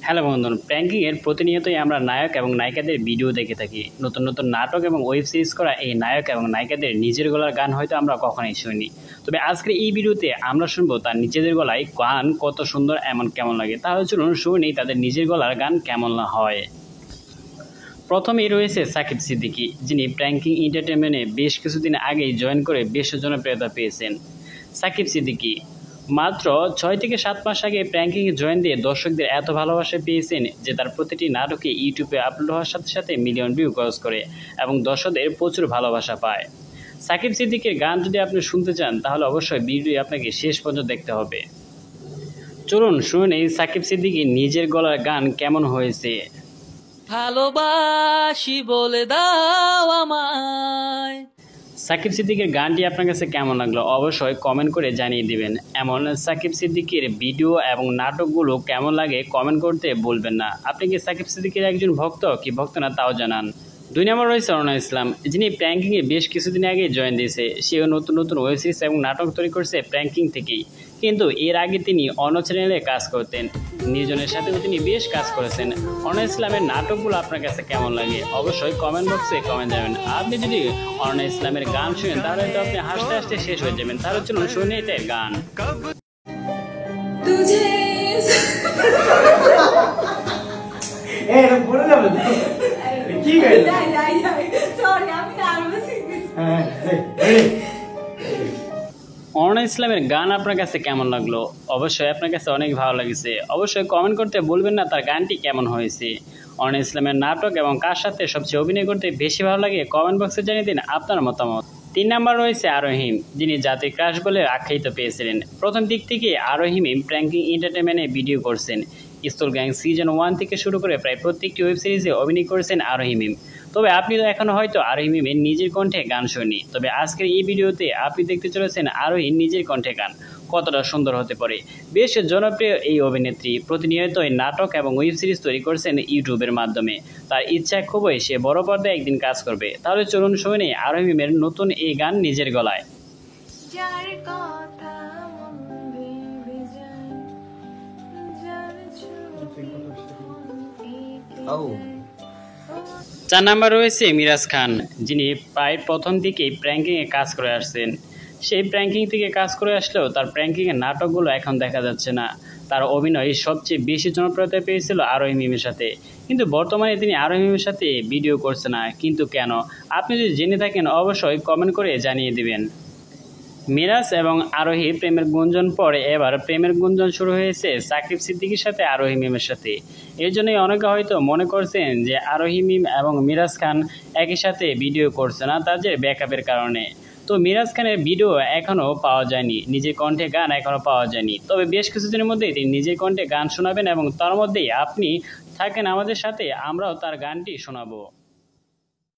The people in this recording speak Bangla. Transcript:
হ্যালো বন্ধুগণ, প্র্যাঙ্কিংয়ের প্রতিনিয়তই আমরা নায়ক এবং নায়িকাদের ভিডিও দেখে থাকি। নতুন নতুন নাটক এবং ওয়েব সিরিজ করা এই নায়ক এবং নায়িকাদের নিজের গলার গান হয়তো আমরা কখনোই শুনি। তবে আজকের এই ভিডিওতে আমরা শুনবো তার নিজেদের গলায় গান কত সুন্দর, এমন কেমন লাগে। তাহলে চলুন শুনি তাদের নিজের গলার গান কেমন হয়। প্রথমেই রয়েছে সাকিব সিদ্দিকী, যিনি প্র্যাঙ্কিং এন্টারটেনমেন্টে বেশ কিছুদিন আগেই জয়েন করে বেশ জনপ্রিয়তা পেয়েছেন। সাকিব সিদ্দিকী মাত্র 6 থেকে 7 মাস আগে প্র্যাঙ্কিংয়ে জয়েন দিয়ে দর্শকদের এত ভালোবাসা পেয়েছেন যে তার প্রতিটি নাটকে ইউটিউবে আপলোড হওয়ার সাথে সাথে মিলিয়ন ভিউ ক্রস করে এবং দর্শকদের প্রচুর ভালোবাসা পায়। সাকিব সিদ্দিকীর গান যদি আপনি শুনতে চান তাহলে অবশ্যই ভিডিও আপনাকে শেষ পর্যন্ত দেখতে হবে। চলুন শুনে সাকিব সিদ্দিকীর নিজের গলার গান কেমন হয়েছে। ভালোবাসি বলে দাও আমায়। সাকিব সিদ্দিকীর গানটি আপনার কাছে কেমন লাগলো অবশ্যই কমেন্ট করে জানিয়ে দিবেন। এমন সাকিব সিদ্দিকীর ভিডিও এবং নাটকগুলো কেমন লাগে কমেন্ট করতে বলবেন না। আপনি কি সাকিব সিদ্দিকীর একজন ভক্ত কি ভক্ত না তাও জানান। 2 নম্বর রয়েছে অরুণা ইসলাম, যিনি প্র্যাঙ্কিংয়ে বেশ কিছুদিন আগে জয়েন দিয়েছে। সেও নতুন নতুন ওয়েব সিরিজ এবং নাটক তৈরি করছে প্র্যাঙ্কিং থেকেই, কিন্তু এর আগে তিনি অন্য চ্যানেলে কাজ করতেন। নির্জনের সাথেও তিনি বেশ কাজ করেছেন। অরুণা ইসলামের নাটকগুলো আপনার কাছে কেমন লাগে অবশ্যই কমেন্ট বক্সে কমেন্ট যাবেন। আপনি যদি অরুণা ইসলামের গান শুনেন তাহলে তো আপনি হাসতে হাসতে শেষ হয়ে যাবেন। তাহলে চলুন শুনে এটার গান। অরুণা ইসলামের গান আপনার কাছে কেমন লাগলো অবশ্যই আপনার কাছে অনেক ভালো লেগেছে। অবশ্যই কমেন্ট করতে বলবেন না তার গানটি কেমন হয়েছে। অরুণা ইসলামের নাটক এবং কার সাথে সবচেয়ে অভিনয় করতে বেশি ভালো লাগে কমেন্ট বক্সে জানিয়ে দিন আপনার মতামত। 3 নম্বর রয়েছে আরোহিম, যিনি জাতীয় ক্রাশ বলে আখ্যায়িত পেয়েছিলেন। প্রথম দিক থেকে আরোহিম প্র্যাঙ্কিং এন্টারটেনমেন্টে ভিডিও করছেন। স্কুল গ্যাং সিজন 1 থেকে শুরু করে প্রায় প্রত্যেকটি ওয়েব সিরিজে অভিনয় করেছেন আরোহিম। তবে আপনি তো এখনও হয়তো আরোহিমের নিজের কণ্ঠে গান শুনি। তবে আজকের এই ভিডিওতে আপনি দেখতে চলেছেন আরোহীর নিজের কণ্ঠে গান কতটা সুন্দর হতে পারে। বেশ জনপ্রিয় এই অভিনেত্রী প্রতিনিয়তই নাটক এবং ওয়েব সিরিজ তৈরি করছেন ইউটিউবের মাধ্যমে। তার ইচ্ছা খুবই সে বড় পর্দায় একদিন কাজ করবে। তাহলে চলুন শুনে আরোহিমের নতুন এই গান নিজের গলায়। 4 নম্বর রয়েছে মিরাজ খান, যিনি প্রায় প্রথম দিকেই প্র্যাঙ্কিংয়ে কাজ করে আসছেন। সেই প্র্যাঙ্কিং থেকে কাজ করে আসলেও তার প্র্যাঙ্কিংয়ের নাটকগুলো এখন দেখা যাচ্ছে না। তার অভিনয় সবচেয়ে বেশি জনপ্রিয়তা পেয়েছিল আরোহিমের সাথে, কিন্তু বর্তমানে তিনি আরোহিমের সাথে ভিডিও করছে না। কিন্তু কেন আপনি যদি জেনে থাকেন অবশ্যই কমেন্ট করে জানিয়ে দিবেন। মিরাজ এবং আরোহী প্রেমের গুঞ্জন পরে এবার প্রেমের গুঞ্জন শুরু হয়েছে সাকিব সিদ্দিকীর সাথে আরোহী মিমের সাথে। এর জন্যই অনেকে হয়তো মনে করছেন যে আরোহী মিম এবং মিরাজ খান একই সাথে ভিডিও করছে না তাদের ব্যাকআপের কারণে। তো মিরাজ খানের ভিডিও এখনও পাওয়া যায়নি, নিজের কণ্ঠে গান এখনও পাওয়া যায়নি। তবে বেশ কিছুদিনের মধ্যেই তিনি নিজের কণ্ঠে গান শোনাবেন এবং তার মধ্যেই আপনি থাকেন আমাদের সাথে, আমরাও তার গানটি শোনাবো।